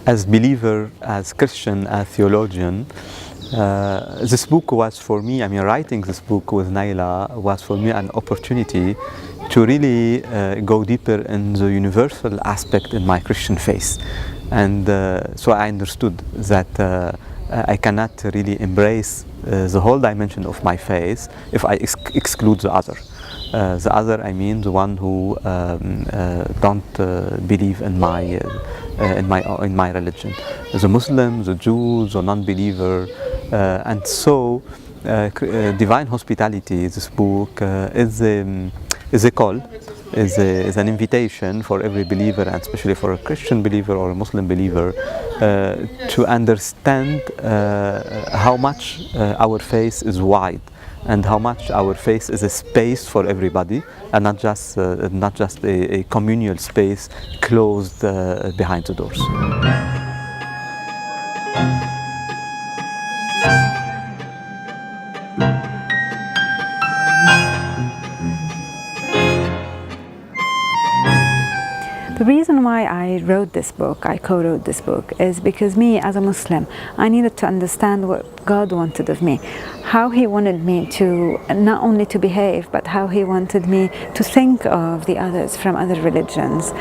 as believer, as Christian, as theologian, this book was for me, writing this book with Nayla was for me an opportunity to really go deeper in the universal aspect in my Christian faith. And so I understood that I cannot really embrace the whole dimension of my faith if I exclude the other. The other, I mean, the one who don't believe in my religion, the Muslim, the Jew, the non-believer, and so divine hospitality. This book is a call, is an invitation for every believer, and especially for a Christian believer or a Muslim believer, to understand how much our faith is wide, and how much our faith is a space for everybody, and not just a communal space closed behind the doors. The reason why I wrote this book, I co-wrote this book, is because me as a Muslim, I needed to understand what God wanted of me, how He wanted me to not only to behave, but how He wanted me to think of the others from other religions.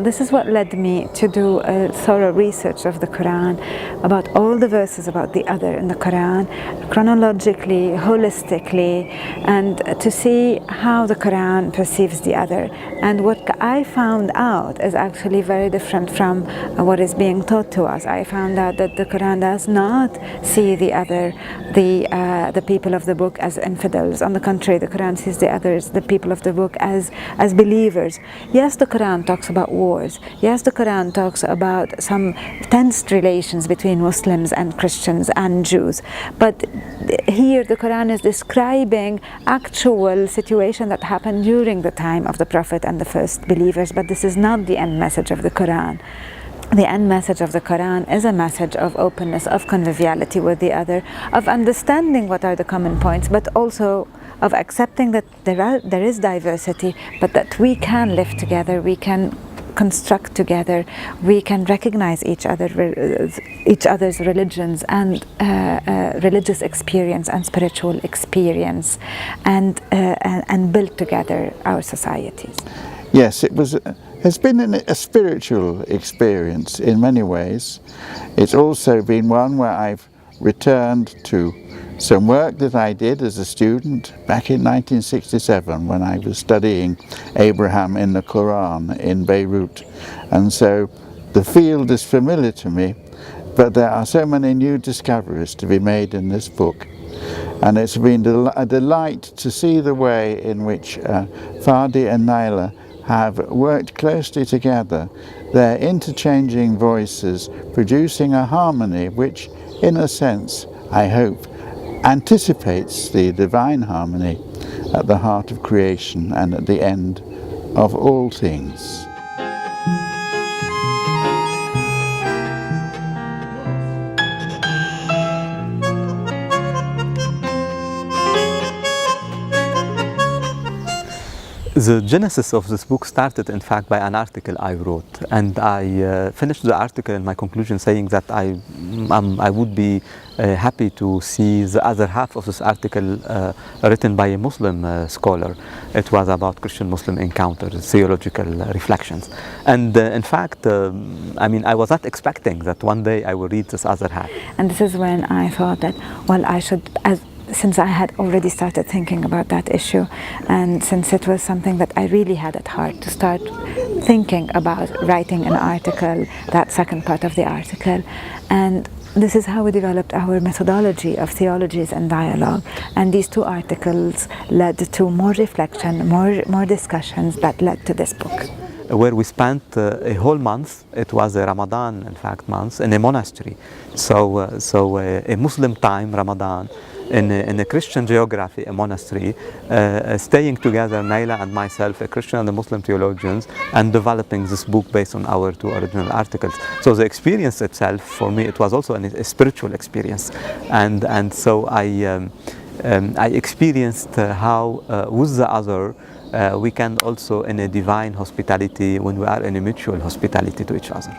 This is what led me to do a thorough research of the Quran, about all the verses about the other in the Quran, chronologically, holistically, and to see how the Quran perceives the other. And what I found out is actually very different from what is being taught to us. I found out that the Quran does not see the other, the people of the book, as infidels. On the contrary, the Quran sees the others, the people of the book, as believers. Yes, the Quran talks about wars. Yes, the Quran talks about some tense relations between Muslims and Christians and Jews. But here the Quran is describing actual situation that happened during the time of the Prophet and the first believers. But this is not the end message of the Quran. The end message of the Quran is a message of openness, of conviviality with the other, of understanding what are the common points, but also of accepting that there is diversity, but that we can live together, we can construct together, we can recognize each other's religions and religious experience and spiritual experience, and build together our societies. Yes, it's been a spiritual experience in many ways. It's also been one where I've returned to some work that I did as a student back in 1967 when I was studying Abraham in the Quran in Beirut. And so the field is familiar to me, but there are so many new discoveries to be made in this book. And it's been a delight to see the way in which Fadi and Nayla have worked closely together, their interchanging voices producing a harmony which, in a sense, I hope, anticipates the divine harmony at the heart of creation and at the end of all things. The genesis of this book started, in fact, by an article I wrote, and I finished the article in my conclusion saying that I would be happy to see the other half of this article written by a Muslim scholar. It was about Christian-Muslim encounters, theological reflections, and in fact, I was not expecting that one day I will read this other half. And this is when I thought that, well, I should, since I had already started thinking about that issue, and since it was something that I really had at heart to start thinking about writing an article, that second part of the article, and this is how we developed our methodology of theologies and dialogue. And these two articles led to more reflection, more discussions that led to this book. Where we spent a whole month, it was a Ramadan, in fact, month, in a monastery. So a Muslim time, Ramadan, in a Christian geography, a monastery, staying together, Nayla and myself, a Christian and a Muslim theologians, and developing this book based on our two original articles. So the experience itself, for me, it was also a spiritual experience, and so I experienced how with the other we can also, in a divine hospitality, when we are in a mutual hospitality to each other.